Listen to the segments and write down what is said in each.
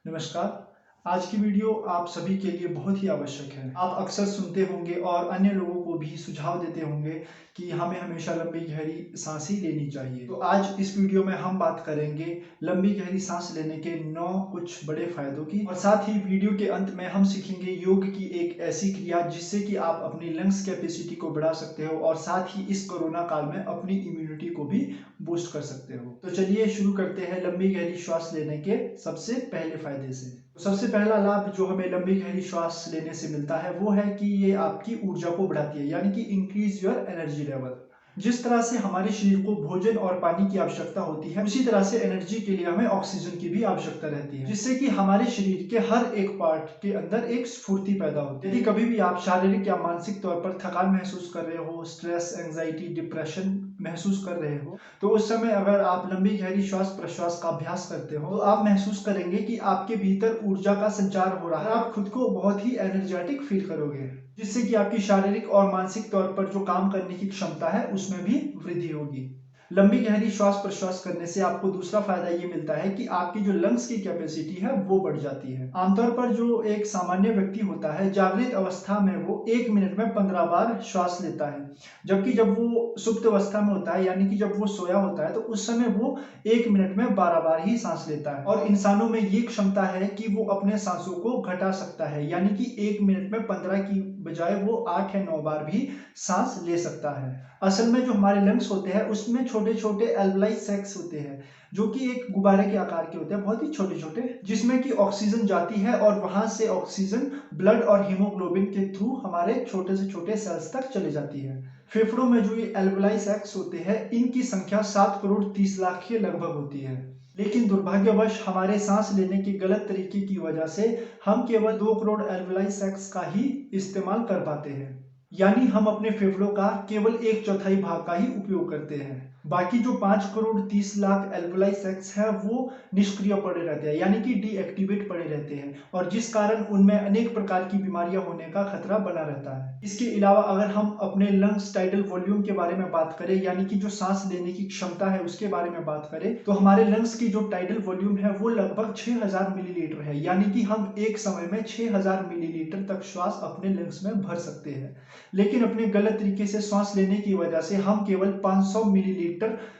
नमस्कार। आज की वीडियो आप सभी के लिए बहुत ही आवश्यक है। आप अक्सर सुनते होंगे और अन्य लोगों को भी सुझाव देते होंगे कि हमें हमेशा लंबी गहरी सांस ही लेनी चाहिए। तो आज इस वीडियो में हम बात करेंगे लंबी गहरी सांस लेने के 9 कुछ बड़े फायदों की और साथ ही वीडियो के अंत में हम सीखेंगे योग की एक ऐसी क्रिया जिससे कि आप अपनी लंग्स कैपेसिटी को बढ़ा सकते हो और साथ ही इस कोरोना काल में अपनी इम्यूनिटी को भी बूस्ट कर सकते हो। तो चलिए शुरू करते हैं लंबी गहरी श्वास लेने के सबसे पहले फायदे से। तो सबसे पहला लाभ जो हमें लंबी गहरी श्वास लेने से मिलता है वो है कि ये आपकी ऊर्जा को बढ़ाती है, यानी कि इंक्रीज योर एनर्जी लेवल। जिस तरह से हमारे शरीर को भोजन और पानी की आवश्यकता होती है, उसी तरह से एनर्जी के लिए हमें ऑक्सीजन की भी आवश्यकता रहती है, जिससे कि हमारे शरीर के हर एक पार्ट के अंदर एक स्फूर्ति पैदा होती है। यदि कभी भी आप शारीरिक या मानसिक तौर पर थकान महसूस कर रहे हो, स्ट्रेस, एंजाइटी, डिप्रेशन महसूस कर रहे हो, तो उस समय अगर आप लंबी गहरी श्वास प्रश्वास का अभ्यास करते हो तो आप महसूस करेंगे कि आपके भीतर ऊर्जा का संचार हो रहा है। आप खुद को बहुत ही एनर्जेटिक फील करोगे, जिससे कि आपकी शारीरिक और मानसिक तौर पर जो काम करने की क्षमता है उसमें भी वृद्धि होगी। लंबी गहरी श्वास प्रश्वास करने से आपको दूसरा फायदा ये मिलता है कि आपकी जो लंग्स की कैपेसिटी है वो बढ़ जाती है। आमतौर पर जो एक सामान्य व्यक्ति होता है, जागृत अवस्था में वो 1 मिनट में 15 बार श्वास लेता है, जबकि जब वो सुप्त अवस्था में होता है, यानी कि जब वो सोया होता है, तो उस समय वो 1 मिनट में 12 बार ही सांस लेता है। और इंसानों में ये क्षमता है कि वो अपने सांसों को घटा सकता है, यानी कि 1 मिनट में 15 की बजाय वो 8 या 9 बार भी सांस ले सकता है। असल में जो हमारे लंग्स होते हैं उसमें छोटे छोटे एल्वलाई सैक्स होते हैं, जो कि एक गुब्बारे के आकार के होते हैं, बहुत ही छोटे छोटे, जिसमें कि ऑक्सीजन जाती है और वहां से ऑक्सीजन ब्लड और हीमोग्लोबिन के थ्रू हमारे छोटे से छोटे सेल्स तक चले जाती है। फेफड़ों में जो ये एल्वलाई सैक्स होते हैं इनकी संख्या 7 करोड़ 30 लाख के लगभग होती है। लेकिन दुर्भाग्यवश हमारे सांस लेने के गलत तरीके की वजह से हम केवल 2 करोड़ एल्वलाई सैक्स का ही इस्तेमाल कर पाते हैं, यानी हम अपने फेफड़ों का केवल 1/4 भाग का ही उपयोग करते हैं। बाकी जो 5 करोड़ 30 लाख एल्वलाई सैक्स है वो निष्क्रिय पड़े रहते हैं, यानी कि डीएक्टिवेट पड़े रहते हैं, और जिस कारण उनमें अनेक प्रकार की बीमारियां होने का खतरा बना रहता है। इसके अलावा अगर हम अपने लंग्स टाइडल वॉल्यूम के बारे में बात करें, यानी कि जो सांस लेने की क्षमता है उसके बारे में बात करें, तो हमारे लंग्स की जो टाइडल वॉल्यूम है वो लगभग 6000 मिलीलीटर है, यानी कि हम एक समय में 6000 मिलीलीटर तक श्वास अपने लंग्स में भर सकते हैं। लेकिन अपने गलत तरीके से सांस लेने की वजह से हम केवल 500 मिलीलीटर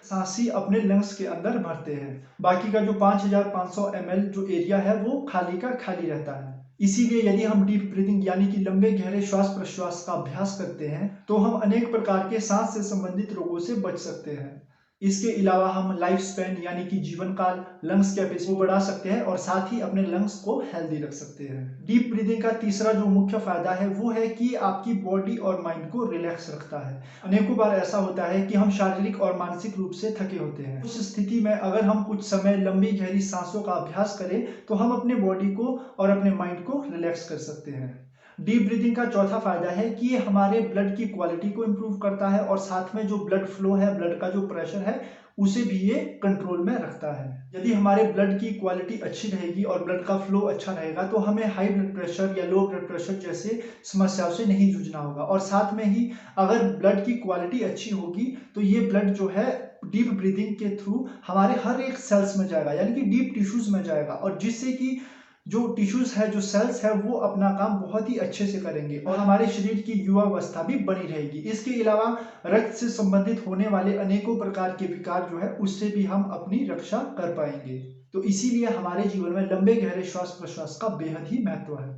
सांस ही अपने लंग्स के अंदर भरते हैं। बाकी का जो 5500 ml जो एरिया है वो खाली का खाली रहता है। इसीलिए यदि हम डीप ब्रीदिंग यानी कि लंबे गहरे श्वास प्रश्वास का अभ्यास करते हैं तो हम अनेक प्रकार के सांस से संबंधित रोगों से बच सकते हैं। इसके अलावा हम लाइफ स्पैन यानी कि जीवन काल, लंग्स कैपेसिटी को बढ़ा सकते हैं और साथ ही अपने लंग्स को हेल्दी रख सकते हैं। डीप ब्रीदिंग का तीसरा जो मुख्य फायदा है वो है कि आपकी बॉडी और माइंड को रिलैक्स रखता है। अनेकों बार ऐसा होता है कि हम शारीरिक और मानसिक रूप से थके होते हैं। उस स्थिति में अगर हम कुछ समय लंबी गहरी सांसों का अभ्यास करें तो हम अपने बॉडी को और अपने माइंड को रिलैक्स कर सकते हैं। डीप ब्रीदिंग का चौथा फायदा है कि ये हमारे ब्लड की क्वालिटी को इंप्रूव करता है और साथ में जो ब्लड फ्लो है, ब्लड का जो प्रेशर है उसे भी ये कंट्रोल में रखता है। यदि हमारे ब्लड की क्वालिटी अच्छी रहेगी और ब्लड का फ्लो अच्छा रहेगा तो हमें हाई ब्लड प्रेशर या लो ब्लड प्रेशर जैसे समस्याओं से नहीं जूझना होगा। और साथ में ही अगर ब्लड की क्वालिटी अच्छी होगी तो ये ब्लड जो है डीप ब्रीदिंग के थ्रू हमारे हर एक सेल्स में जाएगा, यानी कि डीप टिश्यूज में जाएगा, और जिससे कि जो टिश्यूज है, जो सेल्स है, वो अपना काम बहुत ही अच्छे से करेंगे और हमारे शरीर की युवावस्था भी बनी रहेगी। इसके अलावा रक्त से संबंधित होने वाले अनेकों प्रकार के विकार जो है उससे भी हम अपनी रक्षा कर पाएंगे। तो इसीलिए हमारे जीवन में लंबे गहरे श्वास प्रश्वास का बेहद ही महत्व है।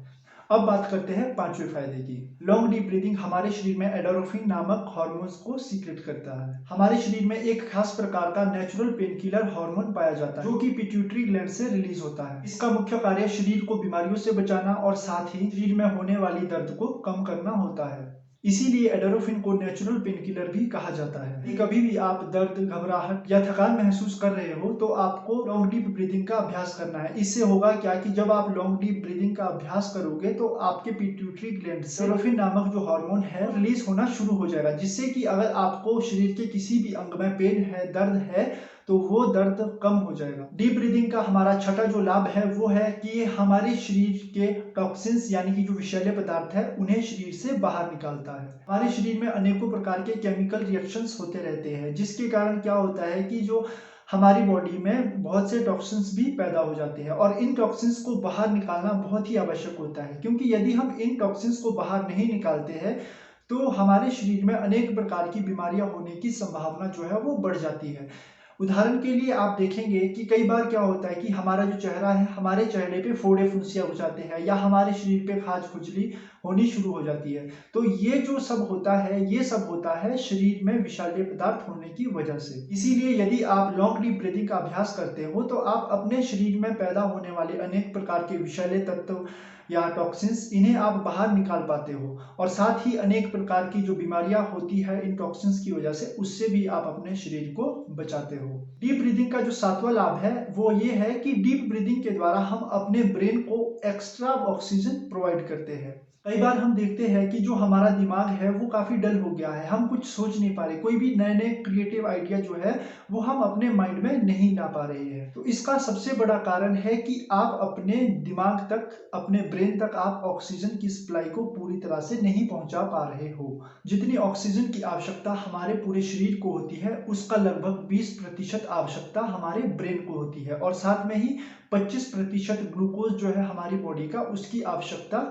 अब बात करते हैं पांचवें फायदे की। लॉन्ग डीप ब्रीदिंग हमारे शरीर में एंडोर्फिन नामक हार्मोन्स को सीक्रेट करता है। हमारे शरीर में एक खास प्रकार का नेचुरल पेन किलर हार्मोन पाया जाता है जो कि पिट्यूटरी ग्लैंड से रिलीज होता है। इसका मुख्य कार्य शरीर को बीमारियों से बचाना और साथ ही शरीर में होने वाली दर्द को कम करना होता है। इसीलिए एंडोर्फिन को नेचुरल पेन किलर भी कहा जाता है। यदि कभी भी आप दर्द, घबराहट या थकान महसूस कर रहे हो तो आपको लॉन्ग डीप ब्रीदिंग का अभ्यास करना है। इससे होगा क्या कि जब आप लॉन्ग डीप ब्रीदिंग का अभ्यास करोगे तो आपके पिट्यूटरी ग्लैंड से एंडोर्फिन नामक जो हार्मोन है रिलीज होना शुरू हो जाएगा, जिससे कि अगर आपको शरीर के किसी भी अंग में पेन है, दर्द है, तो वो दर्द कम हो जाएगा। डीप ब्रीदिंग का हमारा छठा जो लाभ है वो है कि ये हमारे शरीर के टॉक्सिन्स यानी कि जो विषैले पदार्थ है उन्हें शरीर से बाहर निकालता है। हमारे शरीर में अनेकों प्रकार के केमिकल रिएक्शंस होते रहते हैं, जिसके कारण क्या होता है कि जो हमारी बॉडी में बहुत से टॉक्सिन्स भी पैदा हो जाते हैं और इन टॉक्सिन्स को बाहर निकालना बहुत ही आवश्यक होता है, क्योंकि यदि हम इन टॉक्सिन्स को बाहर नहीं निकालते हैं तो हमारे शरीर में अनेक प्रकार की बीमारियां होने की संभावना जो है वो बढ़ जाती है। उदाहरण के लिए आप देखेंगे कि कई बार क्या होता है कि हमारा जो चेहरा है, हमारे चेहरे पे फोड़े फुंसियाँ हो जाते हैं या हमारे शरीर पे खाज खुजली होनी शुरू हो जाती है। तो ये जो सब होता है, ये सब होता है शरीर में विषैले पदार्थ होने की वजह से। इसीलिए यदि आप लॉन्ग डीप ब्रीथिंग का अभ्यास करते हो तो आप अपने शरीर में पैदा होने वाले अनेक प्रकार के विषैले तत्व या टॉक्सिन्स, इन्हें आप बाहर निकाल पाते हो और साथ ही अनेक प्रकार की जो बीमारियां होती है इन टॉक्सिन्स की वजह से, उससे भी आप अपने शरीर को बचाते हो। डीप ब्रीदिंग का जो सातवां लाभ है वो ये है कि डीप ब्रीदिंग के द्वारा हम अपने ब्रेन को एक्स्ट्रा ऑक्सीजन प्रोवाइड करते हैं। कई बार हम देखते हैं कि जो हमारा दिमाग है वो काफी डल हो गया है, हम कुछ सोच नहीं पा रहे, कोई भी नए नए क्रिएटिव आइडिया जो है वो हम अपने माइंड में नहीं ला पा रहे हैं। तो इसका सबसे बड़ा कारण है कि आप अपने दिमाग तक, अपने ब्रेन तक आप ऑक्सीजन की सप्लाई को पूरी तरह से नहीं पहुंचा पा रहे हो। जितनी ऑक्सीजन की आवश्यकता हमारे पूरे शरीर को होती है उसका लगभग 20% आवश्यकता हमारे ब्रेन को होती है और साथ में ही 25% ग्लूकोज जो है हमारी बॉडी का, उसकी आवश्यकता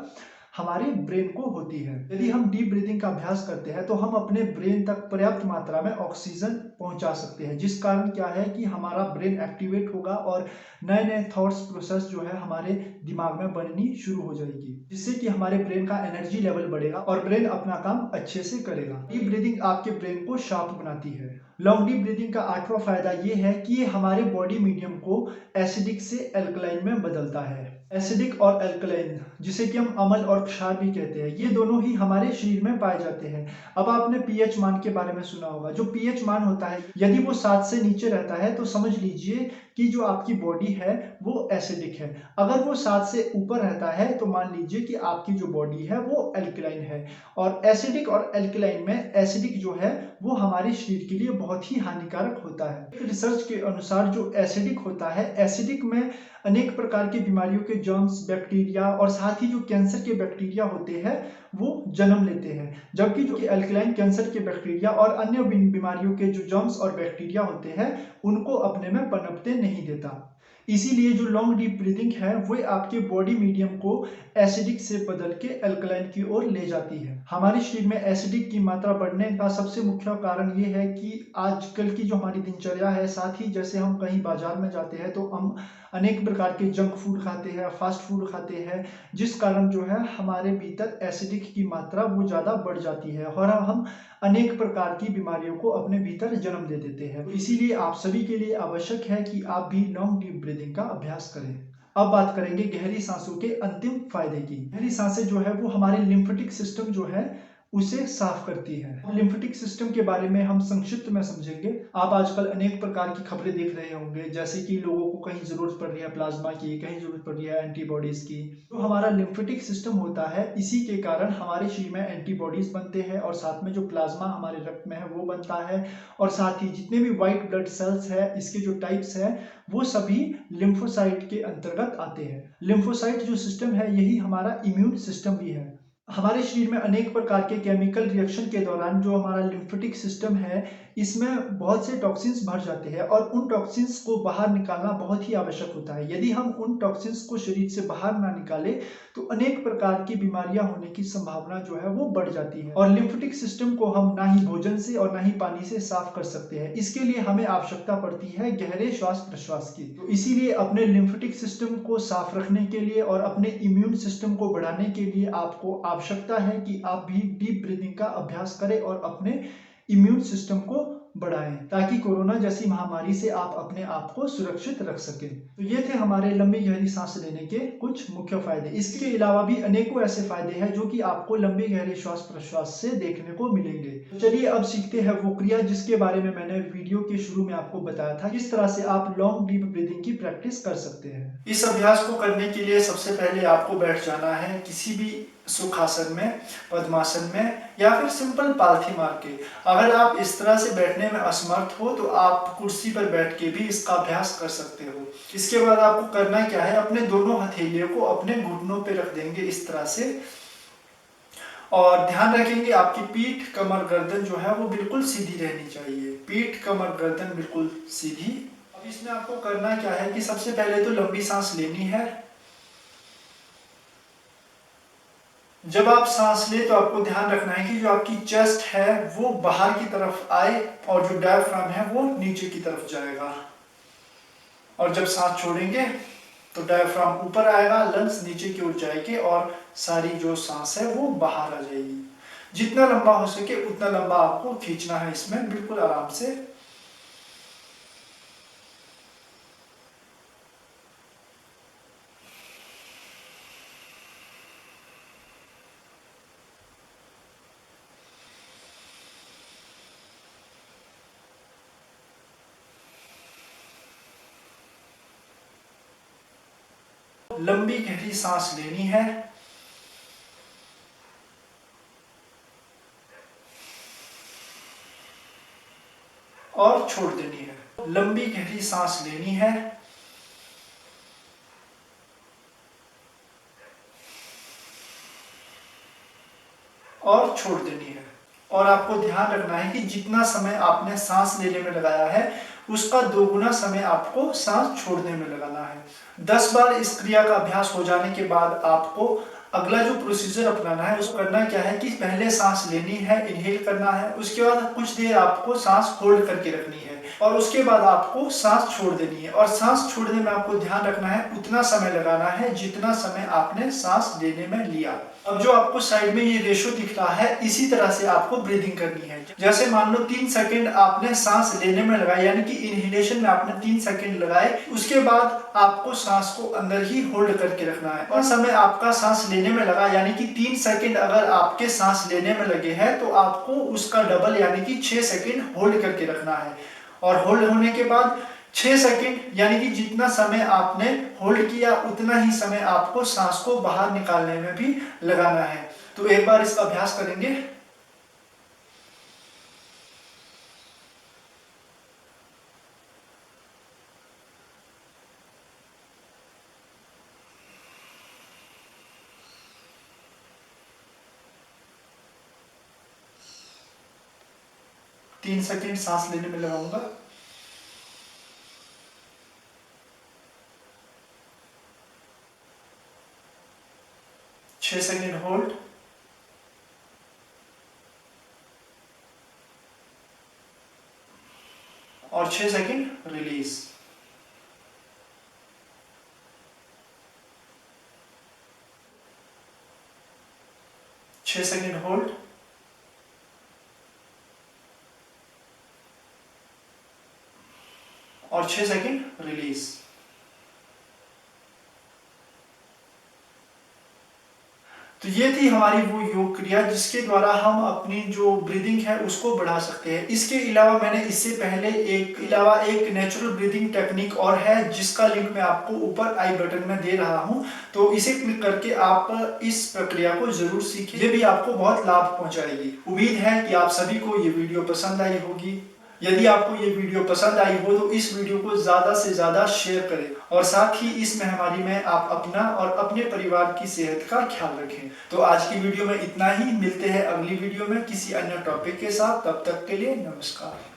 हमारे ब्रेन को होती है। यदि हम डीप ब्रीथिंग का अभ्यास करते हैं तो हम अपने ब्रेन तक पर्याप्त मात्रा में ऑक्सीजन पहुंचा सकते हैं, जिस कारण क्या है कि हमारा ब्रेन एक्टिवेट होगा और नए नए थॉट्स प्रोसेस जो है हमारे दिमाग में बननी शुरू हो जाएगी, जिससे कि हमारे ब्रेन का एनर्जी लेवल बढ़ेगा और ब्रेन अपना काम अच्छे से करेगा। डीप ब्रीथिंग आपके ब्रेन को शार्प बनाती है। लॉन्ग डीप ब्रीथिंग का आठवां फायदा ये है कि ये हमारे बॉडी मीडियम को एसिडिक से एल्कलाइन में बदलता है। एसिडिक और एल्कलाइन, जिसे कि हम अम्ल और क्षार भी कहते हैं, ये दोनों ही हमारे शरीर में पाए जाते हैं। अब आपने पीएच मान के बारे में सुना होगा। जो पीएच मान होता है, यदि वो 7 से नीचे रहता है तो समझ लीजिए कि जो आपकी बॉडी है वो एसिडिक है। अगर वो 7 से ऊपर रहता है तो मान लीजिए कि आपकी जो बॉडी है वो एल्कलाइन है। और एसिडिक और एल्कलाइन में एसिडिक जो है वो हमारे शरीर के लिए बहुत ही हानिकारक होता है। एक रिसर्च के अनुसार जो एसिडिक होता है, एसिडिक में अनेक प्रकार की बीमारियों के जर्म्स, बैक्टीरिया और साथ ही जो कैंसर के बैक्टीरिया होते हैं वो जन्म लेते हैं, जबकि जो अल्कलाइन कैंसर के बैक्टीरिया और अन्य बीमारियों के जो जर्म्स और बैक्टीरिया होते हैं उनको अपने में पनपते नहीं देता। इसीलिए जो लॉन्ग डीप ब्रीथिंग है वो आपके बॉडी मीडियम को एसिडिक से बदल के अल्कलाइन की ओर ले जाती है। हमारे शरीर में एसिडिक की मात्रा बढ़ने का सबसे मुख्य कारण ये है कि आजकल की जो हमारी दिनचर्या है, साथ ही जैसे हम कहीं बाजार में जाते हैं तो हम अनेक प्रकार के जंक फूड खाते हैं, फास्ट फूड खाते हैं, जिस कारण जो है हमारे भीतर एसिडिक की मात्रा वो ज़्यादा बढ़ जाती है और हम अनेक प्रकार की बीमारियों को अपने भीतर जन्म दे देते हैं। इसीलिए आप सभी के लिए आवश्यक है कि आप भी लॉन्ग डीप ब्रीथिंग का अभ्यास करें। अब बात करेंगे गहरी सांसों के अंतिम फायदे की। गहरी सांसें जो है वो हमारे लिम्फेटिक सिस्टम जो है उसे साफ करती है। लिम्फेटिक सिस्टम के बारे में हम संक्षिप्त में समझेंगे। आप आजकल अनेक प्रकार की खबरें देख रहे होंगे, जैसे कि लोगों को कहीं जरूरत पड़ रही है प्लाज्मा की, कहीं जरूरत पड़ रही है एंटीबॉडीज की। तो हमारा लिम्फेटिक सिस्टम होता है, इसी के कारण हमारे शरीर में एंटीबॉडीज बनते हैं और साथ में जो प्लाज्मा हमारे रक्त में है वो बनता है और साथ ही जितने भी व्हाइट ब्लड सेल्स है, इसके जो टाइप्स है वो सभी लिम्फोसाइट के अंतर्गत आते हैं। लिम्फोसाइट जो सिस्टम है यही हमारा इम्यून सिस्टम भी है। हमारे शरीर में अनेक प्रकार के केमिकल रिएक्शन के दौरान जो हमारा लिम्फेटिक सिस्टम है इसमें बहुत से टॉक्सिन्स भर जाते हैं और उन टॉक्सिन्स को बाहर निकालना बहुत ही आवश्यक होता है। यदि हम उन टॉक्सिन्स को शरीर से बाहर ना निकाले तो अनेक प्रकार की बीमारियां होने की संभावना जो है वो बढ़ जाती है और लिम्फेटिक सिस्टम को हम ना ही भोजन से और ना ही पानी से साफ कर सकते हैं। इसके लिए हमें आवश्यकता पड़ती है गहरे श्वास प्रश्वास की। तो इसीलिए अपने लिम्फेटिक सिस्टम को साफ रखने के लिए और अपने इम्यून सिस्टम को बढ़ाने के लिए आपको आवश्यकता है कि आप भी डीप ब्रीथिंग का अभ्यास करें और अपने इम्यून सिस्टम को बढ़ाएं, ताकि कोरोना जैसी महामारी से आप अपने आप को सुरक्षित रख सकें। तो ये थे हमारे लंबी गहरी सांस लेने के कुछ मुख्य फायदे। इसके अलावा भी अनेकों ऐसे फायदे हैं जो कि आपको लंबी गहरी श्वास प्रश्वास से देखने को मिलेंगे। तो चलिए अब सीखते हैं वो क्रिया जिसके बारे में मैंने वीडियो के शुरू में आपको बताया था, किस तरह से आप लॉन्ग डीप ब्रीथिंग की प्रैक्टिस कर सकते हैं। इस अभ्यास को करने के लिए सबसे पहले आपको बैठ जाना है किसी भी सुखासन में, पद्मासन में या फिर सिंपल पालथी मार के। अगर आप इस तरह से बैठने में असमर्थ हो तो आप कुर्सी पर बैठ के भी इसका अभ्यास कर सकते हो। इसके बाद आपको करना क्या है, अपने दोनों हथेलियों को अपने घुटनों पे रख देंगे इस तरह से और ध्यान रखेंगे आपकी पीठ, कमर, गर्दन जो है वो बिल्कुल सीधी रहनी चाहिए। पीठ, कमर, गर्दन बिल्कुल सीधी इसमें आपको करना क्या है कि सबसे पहले तो लंबी सांस लेनी है। जब आप सांस ले तो आपको ध्यान रखना है कि जो आपकी चेस्ट है वो बाहर की तरफ आए और जो डायफ्राम है वो नीचे की तरफ जाएगा। और जब सांस छोड़ेंगे तो डायफ्राम ऊपर आएगा, लंग्स नीचे की ओर जाएंगे और सारी जो सांस है वो बाहर आ जाएगी। जितना लंबा हो सके उतना लंबा आपको खींचना है इसमें, बिल्कुल आराम से। लंबी गहरी सांस लेनी है और छोड़ देनी है। लंबी गहरी सांस लेनी है और छोड़ देनी है। और आपको ध्यान रखना है कि जितना समय आपने सांस लेने में लगाया है उसका 2 गुना समय आपको सांस छोड़ने में लगाना है। 10 बार इस क्रिया का अभ्यास हो जाने के बाद आपको अगला जो प्रोसीजर अपनाना है उसको करना क्या है कि पहले सांस लेनी है, इनहेल करना है, उसके बाद कुछ देर आपको सांस होल्ड करके रखनी है और उसके बाद आपको सांस छोड़ देनी है। और सांस छोड़ने में आपको ध्यान रखना है उतना समय लगाना है जितना समय आपने सांस लेने में लिया। अब जो आपको साइड में ये रेशो दिख रहा है इसी तरह से आपको ब्रीदिंग करनी है। जैसे मान लो 3 सेकंड आपने सांस लेने में लगाए, यानी कि इनहेलेशन में आपने 3 सेकंड लगाए, उसके बाद आपको सांस को अंदर ही होल्ड करके रखना है। और समय आपका सांस लेने में लगा, यानी कि 3 सेकंड अगर आपके सांस लेने में लगे हैं तो आपको उसका डबल यानी कि 6 सेकंड होल्ड करके रखना है। और होल्ड होने के बाद 6 सेकंड यानी कि जितना समय आपने होल्ड किया उतना ही समय आपको सांस को बाहर निकालने में भी लगाना है। तो एक बार इसका अभ्यास करेंगे। तीन सेकंड सांस लेने में लगाऊंगा, 6 सेकंड होल्ड और 6 सेकंड रिलीज। छह सेकंड होल्ड और 6 सेकंड रिलीज। तो ये थी हमारी वो योग क्रिया जिसके द्वारा हम अपनी जो ब्रीदिंग है उसको बढ़ा सकते हैं। इसके अलावा मैंने इससे पहले एक नेचुरल ब्रीदिंग टेक्निक और है जिसका लिंक मैं आपको ऊपर आई बटन में दे रहा हूं, तो इसे क्लिक करके आप इस प्रक्रिया को जरूर सीखें। ये भी आपको बहुत लाभ पहुंचाएगी। उम्मीद है कि आप सभी को ये वीडियो पसंद आई होगी। यदि आपको ये वीडियो पसंद आई हो तो इस वीडियो को ज़्यादा से ज़्यादा शेयर करें और साथ ही इस महामारी में आप अपना और अपने परिवार की सेहत का ख्याल रखें। तो आज की वीडियो में इतना ही, मिलते हैं अगली वीडियो में किसी अन्य टॉपिक के साथ। तब तक के लिए नमस्कार।